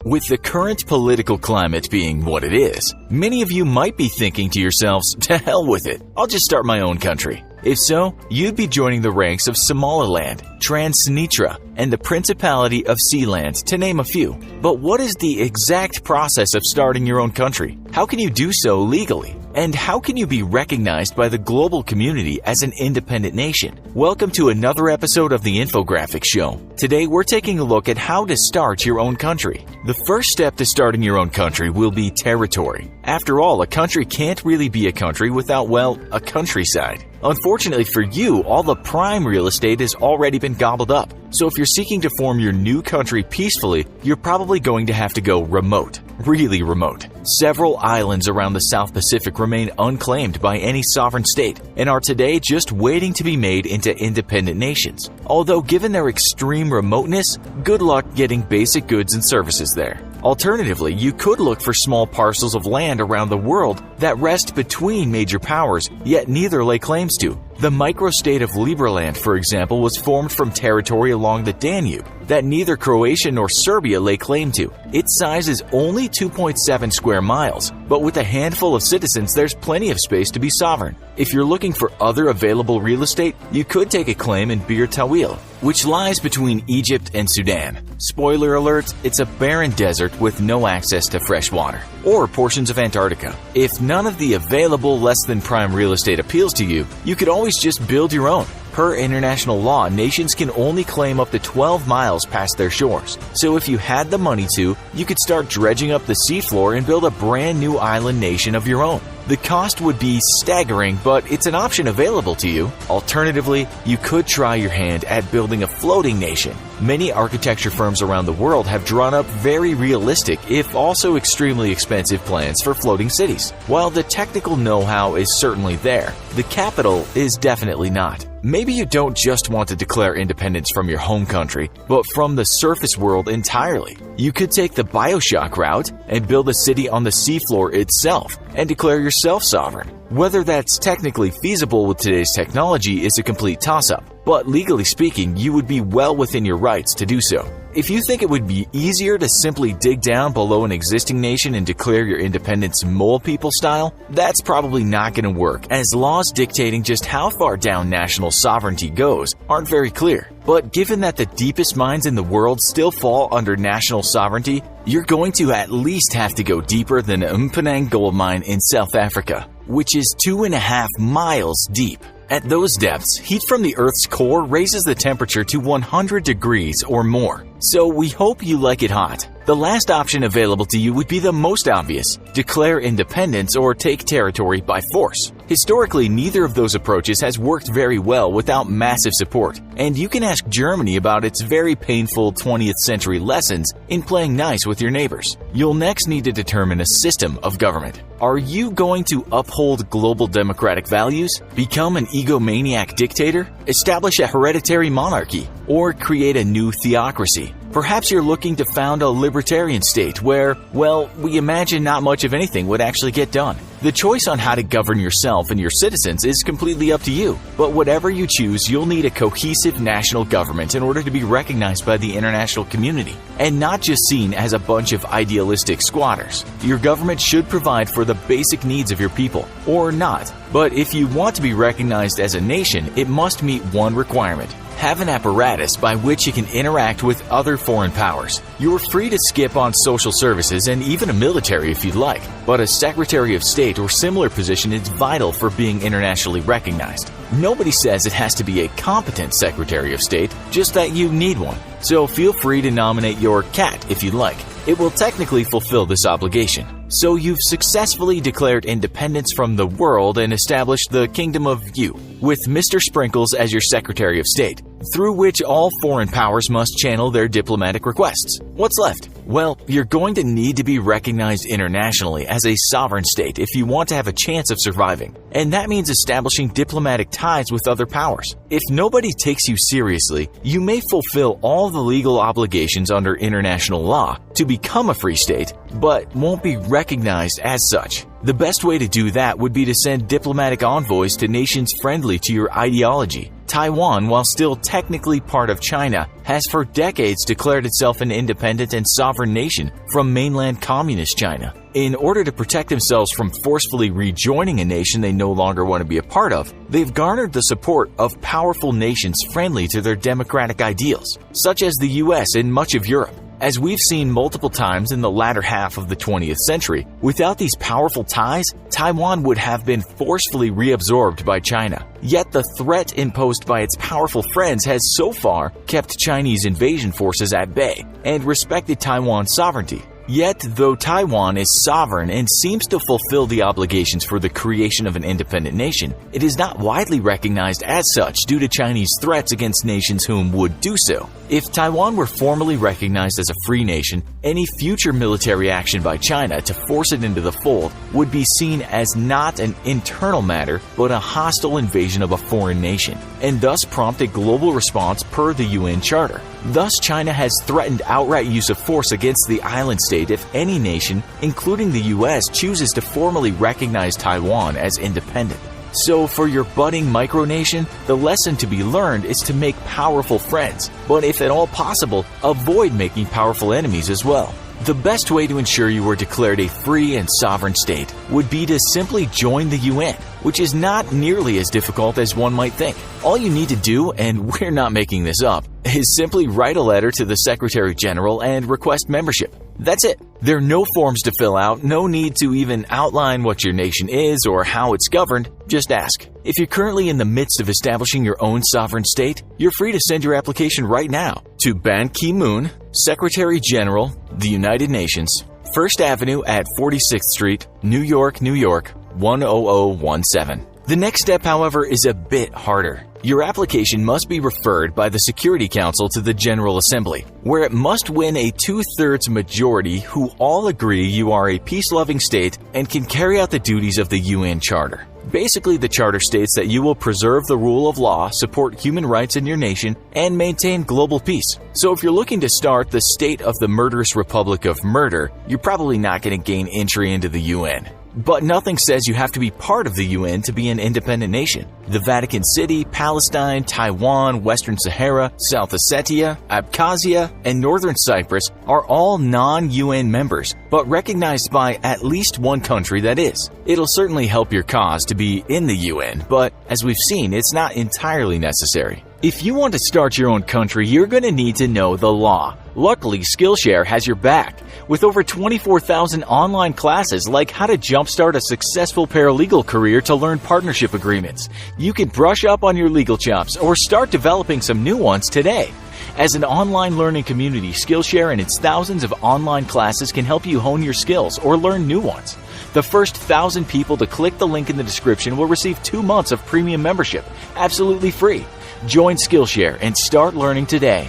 With the current political climate being what it is, many of you might be thinking to yourselves, to hell with it, I'll just start my own country. If so, you'd be joining the ranks of Somaliland, Transnistria, and the Principality of Sealand, to name a few. But what is the exact process of starting your own country? How can you do so legally? And how can you be recognized by the global community as an independent nation? Welcome to another episode of the Infographics Show. Today we're taking a look at how to start your own country. The first step to starting your own country will be territory. After all, a country can't really be a country without, well, a countryside. Unfortunately for you, all the prime real estate has already been gobbled up. So if you're seeking to form your new country peacefully, you're probably going to have to go remote. Really remote. Several islands around the South Pacific remain unclaimed by any sovereign state and are today just waiting to be made into independent nations. Although given their extreme remoteness, good luck getting basic goods and services there. Alternatively, you could look for small parcels of land around the world that rest between major powers, yet neither lay claims to. The microstate of Liberland, for example, was formed from territory along the Danube that neither Croatia nor Serbia lay claim to. Its size is only 2.7 square miles, but with a handful of citizens, there's plenty of space to be sovereign. If you're looking for other available real estate, you could take a claim in Bir Tawil, which lies between Egypt and Sudan. Spoiler alert, it's a barren desert with no access to fresh water, or portions of Antarctica. If none of the available less than prime real estate appeals to you, you could always just build your own. Per international law, nations can only claim up to 12 miles past their shores. So if you had the money to, you could start dredging up the seafloor and build a brand new island nation of your own. The cost would be staggering, but it's an option available to you. Alternatively, you could try your hand at building a floating nation. Many architecture firms around the world have drawn up very realistic, if also extremely expensive plans for floating cities. While the technical know-how is certainly there, the capital is definitely not. Maybe you don't just want to declare independence from your home country, but from the surface world entirely. You could take the BioShock route and build a city on the seafloor itself and declare yourself sovereign. Whether that's technically feasible with today's technology is a complete toss-up, but legally speaking, you would be well within your rights to do so. If you think it would be easier to simply dig down below an existing nation and declare your independence mole people style, that's probably not going to work, as laws dictating just how far down national sovereignty goes aren't very clear. But given that the deepest mines in the world still fall under national sovereignty, you're going to at least have to go deeper than the Mponeng gold mine in South Africa, which is 2.5 miles deep. At those depths, heat from the Earth's core raises the temperature to 100 degrees or more. So we hope you like it hot. The last option available to you would be the most obvious: declare independence or take territory by force. Historically, neither of those approaches has worked very well without massive support, and you can ask Germany about its very painful 20th century lessons in playing nice with your neighbors. You'll next need to determine a system of government. Are you going to uphold global democratic values, become an egomaniac dictator, establish a hereditary monarchy, or create a new theocracy? Perhaps you're looking to found a libertarian state where, well, we imagine not much of anything would actually get done. The choice on how to govern yourself and your citizens is completely up to you, but whatever you choose, you'll need a cohesive national government in order to be recognized by the international community, and not just seen as a bunch of idealistic squatters. Your government should provide for the basic needs of your people, or not. But if you want to be recognized as a nation, it must meet one requirement: have an apparatus by which you can interact with other foreign powers. You're free to skip on social services and even a military if you'd like, but a Secretary of State or similar position is vital for being internationally recognized. Nobody says it has to be a competent Secretary of State, just that you need one. So feel free to nominate your cat if you'd like. It will technically fulfill this obligation. So you've successfully declared independence from the world and established the Kingdom of You, with Mr. Sprinkles as your Secretary of State, through which all foreign powers must channel their diplomatic requests. What's left? Well, you're going to need to be recognized internationally as a sovereign state if you want to have a chance of surviving. And that means establishing diplomatic ties with other powers. If nobody takes you seriously, you may fulfill all the legal obligations under international law to become a free state, but won't be recognized as such. The best way to do that would be to send diplomatic envoys to nations friendly to your ideology. Taiwan, while still technically part of China, has for decades declared itself an independent and sovereign nation from mainland communist China. In order to protect themselves from forcefully rejoining a nation they no longer want to be a part of, they've garnered the support of powerful nations friendly to their democratic ideals, such as the US and much of Europe. As we've seen multiple times in the latter half of the 20th century, without these powerful ties, Taiwan would have been forcefully reabsorbed by China. Yet the threat imposed by its powerful friends has so far kept Chinese invasion forces at bay and respected Taiwan's sovereignty. Yet, though Taiwan is sovereign and seems to fulfill the obligations for the creation of an independent nation, it is not widely recognized as such due to Chinese threats against nations whom would do so. If Taiwan were formally recognized as a free nation, any future military action by China to force it into the fold would be seen as not an internal matter, but a hostile invasion of a foreign nation, and thus prompt a global response per the UN Charter. Thus, China has threatened outright use of force against the island state if any nation, including the US, chooses to formally recognize Taiwan as independent. So for your budding micronation, the lesson to be learned is to make powerful friends, but if at all possible, avoid making powerful enemies as well. The best way to ensure you are declared a free and sovereign state would be to simply join the UN, which is not nearly as difficult as one might think. All you need to do, and we're not making this up, is simply write a letter to the Secretary General and request membership. That's it. There are no forms to fill out, no need to even outline what your nation is or how it's governed, just ask. If you're currently in the midst of establishing your own sovereign state, you're free to send your application right now to Ban Ki-moon, Secretary General, the United Nations, First Avenue at 46th Street, New York, New York, 10017. The next step, however, is a bit harder. Your application must be referred by the Security Council to the General Assembly, where it must win a 2/3 majority who all agree you are a peace-loving state and can carry out the duties of the UN Charter. Basically, the Charter states that you will preserve the rule of law, support human rights in your nation, and maintain global peace. So if you're looking to start the state of the murderous Republic of Murder, you're probably not going to gain entry into the UN. But nothing says you have to be part of the UN to be an independent nation. The Vatican City, Palestine, Taiwan, Western Sahara, South Ossetia, Abkhazia, and Northern Cyprus are all non-UN members, but recognized by at least one country that is. It'll certainly help your cause to be in the UN, but as we've seen, it's not entirely necessary. If you want to start your own country, you're going to need to know the law. Luckily, Skillshare has your back. With over 24,000 online classes like how to jumpstart a successful paralegal career to learn partnership agreements, you can brush up on your legal chops or start developing some new ones today. As an online learning community, Skillshare and its thousands of online classes can help you hone your skills or learn new ones. The first 1,000 people to click the link in the description will receive 2 months of premium membership, absolutely free. Join Skillshare and start learning today.